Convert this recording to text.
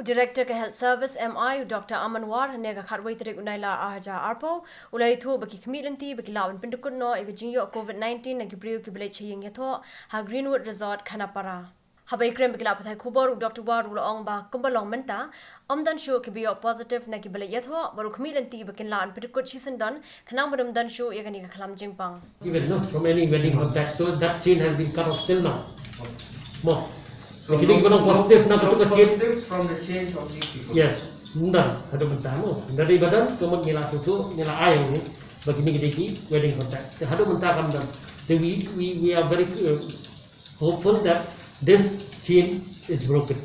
Director ke Health Service MI Dr. Amanwar nega khatwai trik unaila arja arpo ulai thu baki khmilanti baki lawan Pyndkut Noh ega Jingioh COVID-19 nagi priu ki bele chiyeng Iathoh ha Greenwood Resort Khanapara. Habai krem baki lapathai khubor Dr. War ulong ba kumbalong menta dan shu ki bio positive nagi bele Iathoh baru khmilanti baki lawan Pyndkut chisendan khanang badum dan shu yagani ka khlam jingpang. Even not from any wedding contact, so that chain has been cut off till now. More. So Kidding no positive na to ka chain from the change of these people. Yes, ndan ada mentamo. Dari badan kemudian nila sutu nila ayam ni begini gede wedding contact. Ada mentakan dan we are very hopeful that this chain is broken.